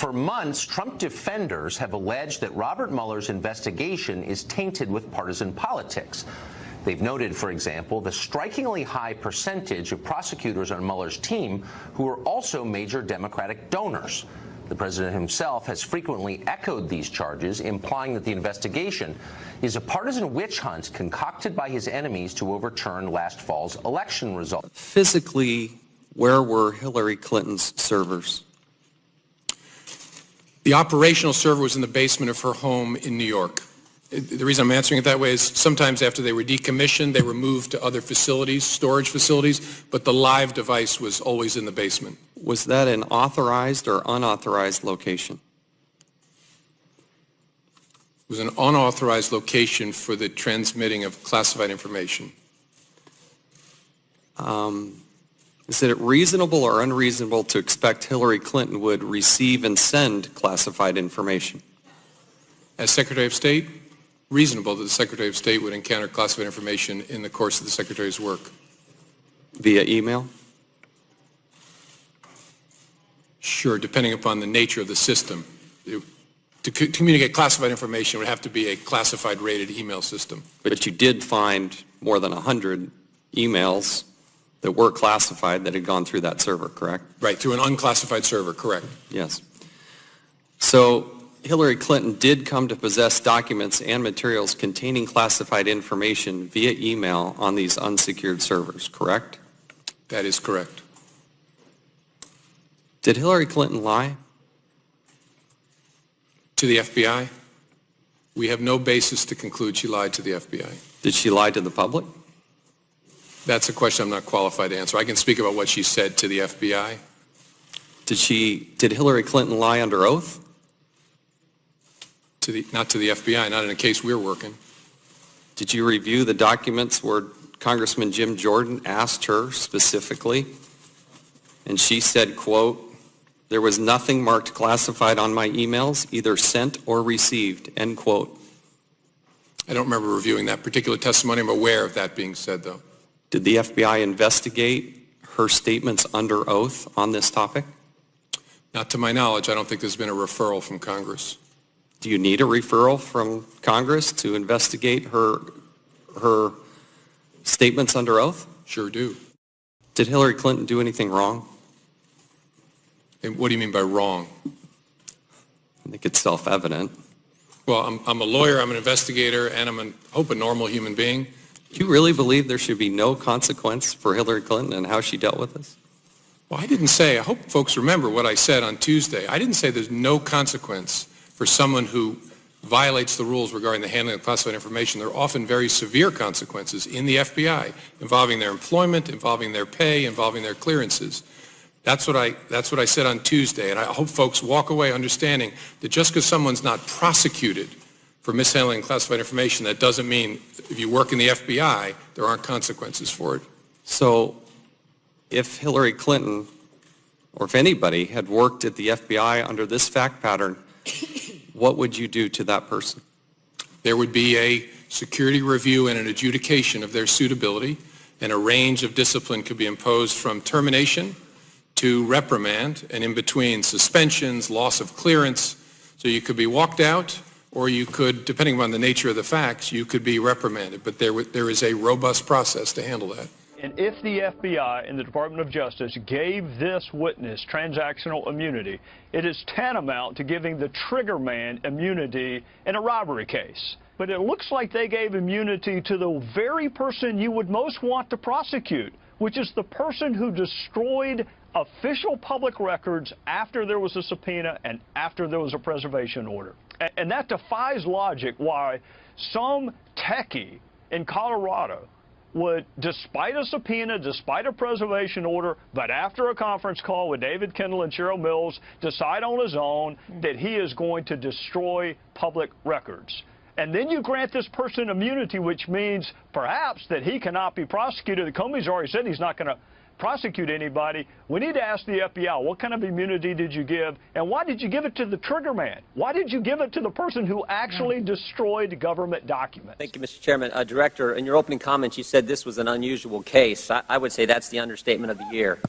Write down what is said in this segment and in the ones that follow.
For months, Trump defenders have alleged that Robert Mueller's investigation is tainted with partisan politics. They've noted, for example, the strikingly high percentage of prosecutors on Mueller's team who are also major Democratic donors. The president himself has frequently echoed these charges, implying that the investigation is a partisan witch hunt concocted by his enemies to overturn last fall's election result. Physically, where were Hillary Clinton's servers? The operational server was in the basement of her home in New York. The reason I'm answering it that way is sometimes after they were decommissioned, they were moved to other facilities, storage facilities, but the live device was always in the basement. Was that an authorized or unauthorized location? It was an unauthorized location for the transmitting of classified information. Is it reasonable or unreasonable to expect Hillary Clinton would receive and send classified information? As Secretary of State, reasonable that the Secretary of State would encounter classified information in the course of the Secretary's work. Via email? Sure, depending upon the nature of the system. To communicate classified information would have to be a classified rated email system. But you did find more than 100 emails that were classified that had gone through that server, correct? Right, through an unclassified server, correct. Yes. So Hillary Clinton did come to possess documents and materials containing classified information via email on these unsecured servers, correct? That is correct. Did Hillary Clinton lie? To the FBI? We have no basis to conclude she lied to the FBI. Did she lie to the public? That's a question I'm not qualified to answer. I can speak about what she said to the FBI. Did Hillary Clinton lie under oath? Not to the FBI, not in a case we're working. Did you review the documents where Congressman Jim Jordan asked her specifically, and she said, quote, "There was nothing marked classified on my emails, either sent or received," end quote. I don't remember reviewing that particular testimony. I'm aware of that being said, though. Did the FBI investigate her statements under oath on this topic? Not to my knowledge. I don't think there's been a referral from Congress. Do you need a referral from Congress to investigate her statements under oath? Sure do. Did Hillary Clinton do anything wrong? And what do you mean by wrong? I think it's self-evident. Well, I'm a lawyer, I'm an investigator, and I hope a normal human being. Do you really believe there should be no consequence for Hillary Clinton and how she dealt with this? Well, I didn't say, I hope folks remember what I said on Tuesday. I didn't say there's no consequence for someone who violates the rules regarding the handling of classified information. There are often very severe consequences in the FBI involving their employment, involving their pay, involving their clearances. That's what I said on Tuesday, and I hope folks walk away understanding that just because someone's not prosecuted for mishandling classified information, that doesn't mean if you work in the FBI, there aren't consequences for it. So if Hillary Clinton, or if anybody, had worked at the FBI under this fact pattern, what would you do to that person? There would be a security review and an adjudication of their suitability, and a range of discipline could be imposed from termination to reprimand, and in between suspensions, loss of clearance. So you could be walked out, or you could, depending on the nature of the facts, you could be reprimanded. But there is a robust process to handle that. And if the FBI and the Department of Justice gave this witness transactional immunity, it is tantamount to giving the trigger man immunity in a robbery case. But it looks like they gave immunity to the very person you would most want to prosecute, which is the person who destroyed official public records after there was a subpoena and after there was a preservation order. And that defies logic why some techie in Colorado would, despite a subpoena, despite a preservation order, but after a conference call with David Kendall and Cheryl Mills, decide on his own that he is going to destroy public records. And then you grant this person immunity, which means perhaps that he cannot be prosecuted. Comey's already said he's not going to prosecute anybody. We need to ask the FBI, what kind of immunity did you give, and why did you give it to the trigger man? Why did you give it to the person who actually destroyed government documents? Thank you, Mr. Chairman. Director, in your opening comments, you said this was an unusual case. I would say that's the understatement of the year.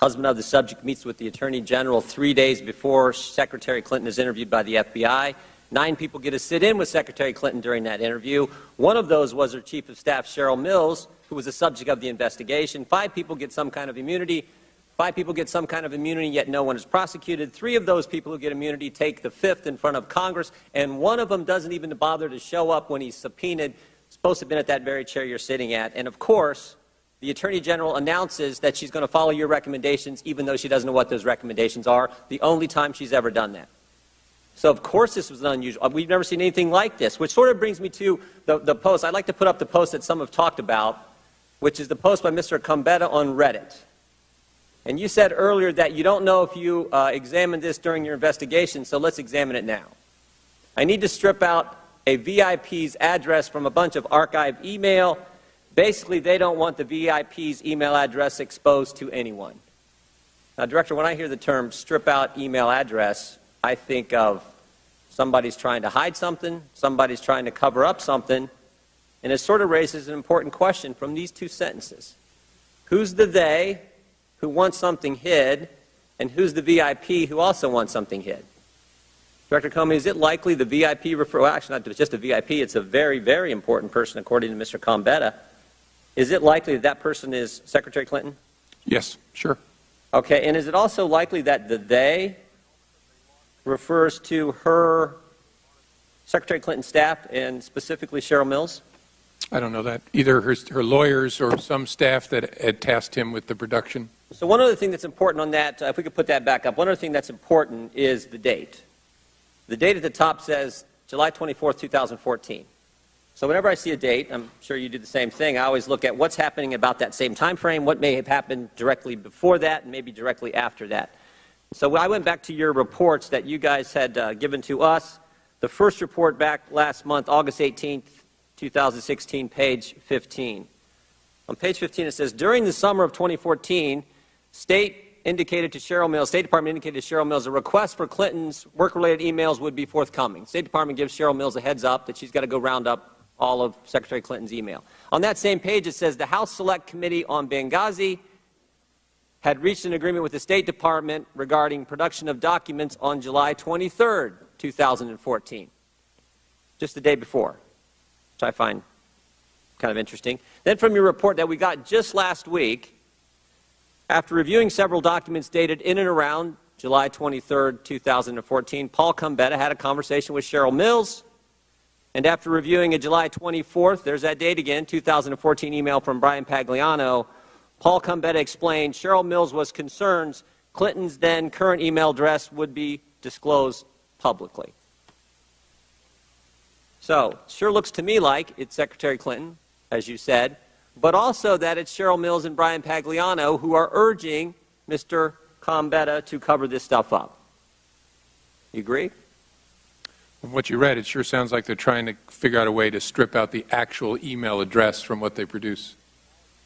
husband of the subject, meets with the Attorney General 3 days before Secretary Clinton is interviewed by the FBI. 9 people get to sit in with Secretary Clinton during that interview. One of those was her Chief of Staff, Cheryl Mills, who was the subject of the investigation. 5 people get some kind of immunity. 5 people get some kind of immunity, yet no one is prosecuted. 3 of those people who get immunity take the 5th in front of Congress, and one of them doesn't even bother to show up when he's subpoenaed. He's supposed to have been at that very chair you're sitting at. And of course, the Attorney General announces that she's going to follow your recommendations, even though she doesn't know what those recommendations are, the only time she's ever done that. So, of course, this was unusual. We've never seen anything like this, which sort of brings me to the post. I'd like to put up the post that some have talked about, which is the post by Mr. Combetta on Reddit. And you said earlier that you don't know if you examined this during your investigation, so let's examine it now. I need to strip out a VIP's address from a bunch of archived email. Basically, they don't want the VIP's email address exposed to anyone. Now, Director, when I hear the term strip out email address, I think of somebody's trying to hide something, somebody's trying to cover up something, and it sort of raises an important question from these 2 sentences. Who's the they who wants something hid, and who's the VIP who also wants something hid? Director Comey, is it likely the VIP well, actually not just a VIP, it's a very, very important person according to Mr. Combetta. Is it likely that that person is Secretary Clinton? Yes, sure. Okay, and is it also likely that the they refers to her Secretary Clinton's staff and specifically Cheryl Mills? I don't know that. Either her lawyers or some staff that had tasked him with the production. So one other thing that's important on that, if we could put that back up, one other thing that's important is the date. The date at the top says July 24th, 2014. So whenever I see a date, I'm sure you do the same thing, I always look at what's happening about that same time frame, what may have happened directly before that, and maybe directly after that. So I went back to your reports that you guys had given to us. The first report back last month, August 18th, 2016, page 15. On page 15 it says, during the summer of 2014, State Department indicated to Cheryl Mills a request for Clinton's work-related emails would be forthcoming. State Department gives Cheryl Mills a heads up that she's got to go round up all of Secretary Clinton's email. On that same page it says the House Select Committee on Benghazi had reached an agreement with the State Department regarding production of documents on July 23rd, 2014, just the day before, which I find kind of interesting. Then from your report that we got just last week, after reviewing several documents dated in and around July 23rd, 2014, Paul Combetta had a conversation with Cheryl Mills, and after reviewing a July 24th, there's that date again, 2014 email from Brian Pagliano, Paul Combetta explained Cheryl Mills was concerned Clinton's then current email address would be disclosed publicly. So, sure looks to me like it's Secretary Clinton, as you said, but also that it's Cheryl Mills and Brian Pagliano who are urging Mr. Combetta to cover this stuff up. You agree? From what you read, it sure sounds like they're trying to figure out a way to strip out the actual email address from what they produce.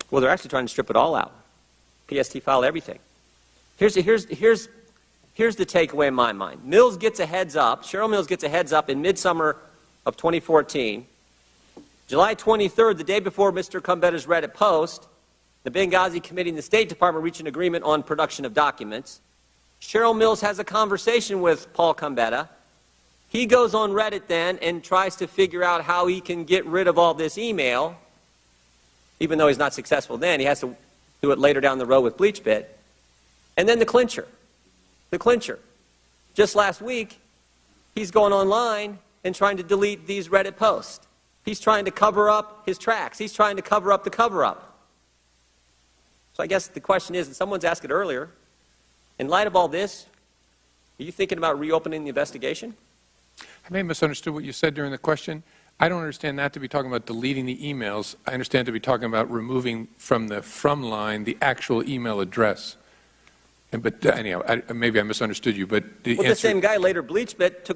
Well, they're actually trying to strip it all out. PST file, everything. Here's the takeaway in my mind. Mills gets a heads up, Cheryl Mills gets a heads up in midsummer of 2014. July 23rd, the day before Mr. Combetta's Reddit post, the Benghazi Committee and the State Department reach an agreement on production of documents. Cheryl Mills has a conversation with Paul Combetta. He goes on Reddit then and tries to figure out how he can get rid of all this email. Even though he's not successful then, he has to do it later down the road with BleachBit. And then the clincher. The clincher. Just last week, he's going online and trying to delete these Reddit posts. He's trying to cover up his tracks. He's trying to cover up the cover-up. So I guess the question is, and someone's asked it earlier, in light of all this, are you thinking about reopening the investigation? I may have misunderstood what you said during the question. I don't understand that to be talking about deleting the emails. I understand to be talking about removing from the from line the actual email address. But anyhow, maybe I misunderstood you. But the same guy later took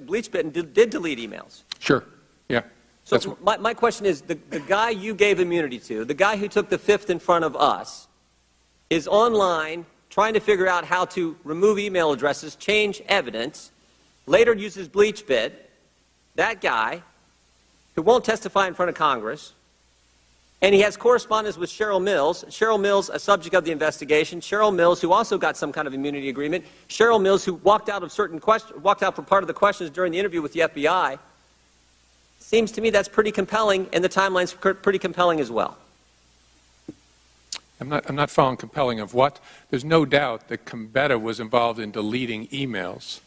BleachBit and did delete emails. Sure. Yeah. So my question is, the guy you gave immunity to, the guy who took the 5th in front of us, is online trying to figure out how to remove email addresses, change evidence, later uses BleachBit. That guy, who won't testify in front of Congress, And he has correspondence with Cheryl Mills. Cheryl Mills, a subject of the investigation. Cheryl Mills, who also got some kind of immunity agreement. Cheryl Mills, who walked out for part of the questions during the interview with the FBI. Seems to me that's pretty compelling, and the timeline's pretty compelling as well. I'm not following compelling of what? There's no doubt that Combetta was involved in deleting emails.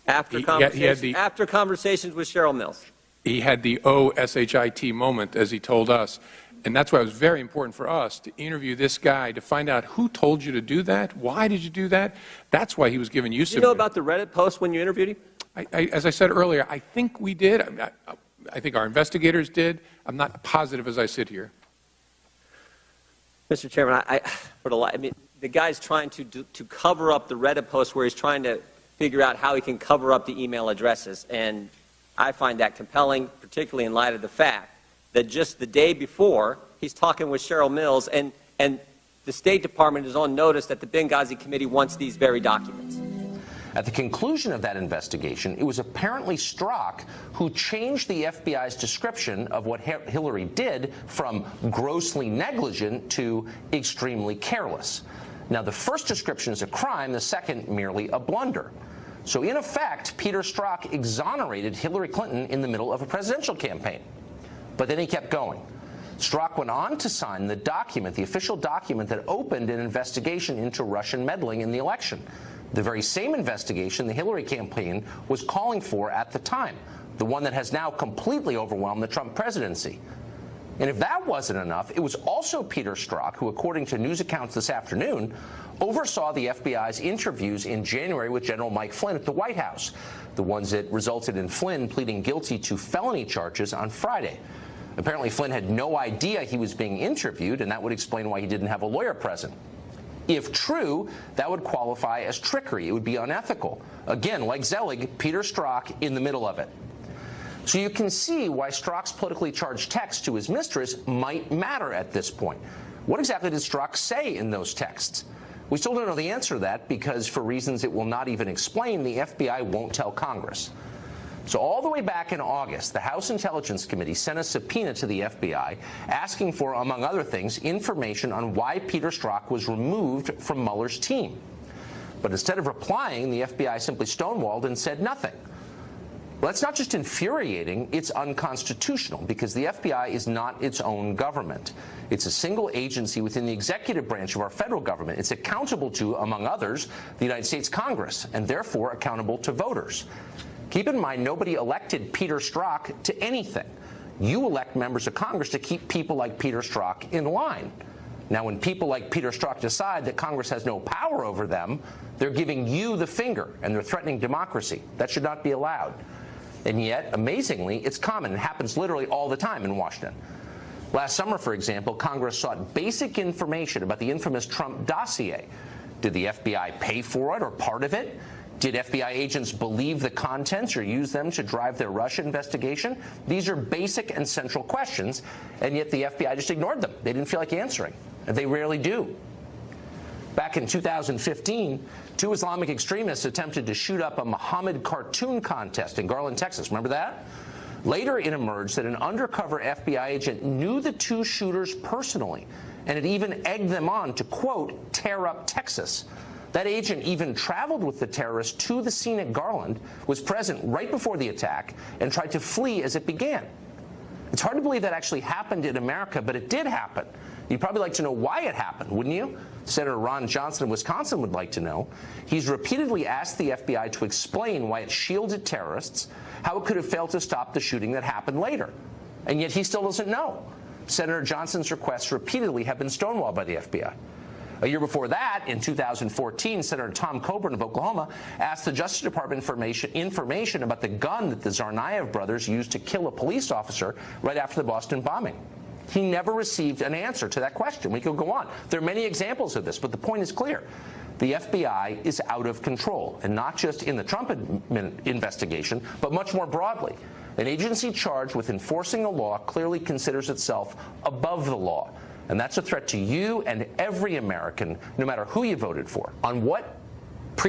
After conversations with Cheryl Mills. He had the OSHIT moment, as he told us. And that's why it was very important for us to interview this guy to find out who told you to do that, why did you do that. That's why he was given use of it. Did you know about the Reddit post when you interviewed him? As I said earlier, I think we did. I think our investigators did. I'm not positive as I sit here. Mr. Chairman, I mean, the guy's trying to cover up the Reddit post where he's trying to figure out how he can cover up the email addresses. And I find that compelling, particularly in light of the fact that just the day before, he's talking with Cheryl Mills, and the State Department is on notice that the Benghazi Committee wants these very documents. At the conclusion of that investigation, it was apparently Strzok who changed the FBI's description of what Hillary did from grossly negligent to extremely careless. Now, the first description is a crime, the second merely a blunder. So in effect, Peter Strzok exonerated Hillary Clinton in the middle of a presidential campaign. But then he kept going. Strzok went on to sign the document, the official document that opened an investigation into Russian meddling in the election. The very same investigation the Hillary campaign was calling for at the time, the one that has now completely overwhelmed the Trump presidency. And if that wasn't enough, it was also Peter Strzok who, according to news accounts this afternoon, oversaw the FBI's interviews in January with General Mike Flynn at the White House, the ones that resulted in Flynn pleading guilty to felony charges on Friday. Apparently, Flynn had no idea he was being interviewed, and that would explain why he didn't have a lawyer present. If true, that would qualify as trickery. It would be unethical. Again, like Zelig, Peter Strzok in the middle of it. So you can see why Strzok's politically charged text to his mistress might matter at this point. What exactly did Strzok say in those texts? We still don't know the answer to that because, for reasons it will not even explain, the FBI won't tell Congress. So all the way back in August, the House Intelligence Committee sent a subpoena to the FBI asking for, among other things, information on why Peter Strzok was removed from Mueller's team. But instead of replying, the FBI simply stonewalled and said nothing. Well, that's not just infuriating, it's unconstitutional because the FBI is not its own government. It's a single agency within the executive branch of our federal government. It's accountable to, among others, the United States Congress, and therefore accountable to voters. Keep in mind, nobody elected Peter Strzok to anything. You elect members of Congress to keep people like Peter Strzok in line. Now, when people like Peter Strzok decide that Congress has no power over them, they're giving you the finger, and they're threatening democracy. That should not be allowed. And yet, amazingly, it's common. It happens literally all the time in Washington. Last summer, for example, Congress sought basic information about the infamous Trump dossier. Did the FBI pay for it or part of it? Did FBI agents believe the contents or use them to drive their Russia investigation? These are basic and central questions, and yet the FBI just ignored them. They didn't feel like answering, and they rarely do. Back in 2015, two Islamic extremists attempted to shoot up a Muhammad cartoon contest in Garland, Texas. Remember that? Later, it emerged that an undercover FBI agent knew the two shooters personally, and it even egged them on to, quote, tear up Texas. That agent even traveled with the terrorists to the scene at Garland, was present right before the attack, and tried to flee as it began. It's hard to believe that actually happened in America, but it did happen. You'd probably like to know why it happened, wouldn't you? Senator Ron Johnson of Wisconsin would like to know. He's repeatedly asked the FBI to explain why it shielded terrorists, how it could have failed to stop the shooting that happened later. And yet he still doesn't know. Senator Johnson's requests repeatedly have been stonewalled by the FBI. A year before that, in 2014, Senator Tom Coburn of Oklahoma asked the Justice Department information about the gun that the Tsarnaev brothers used to kill a police officer right after the Boston bombing. He never received an answer to that question. We could go on. There are many examples of this, but the point is clear. The FBI is out of control, and not just in the Trump investigation, but much more broadly. An agency charged with enforcing a law clearly considers itself above the law. And that's a threat to you and every American, no matter who you voted for. On what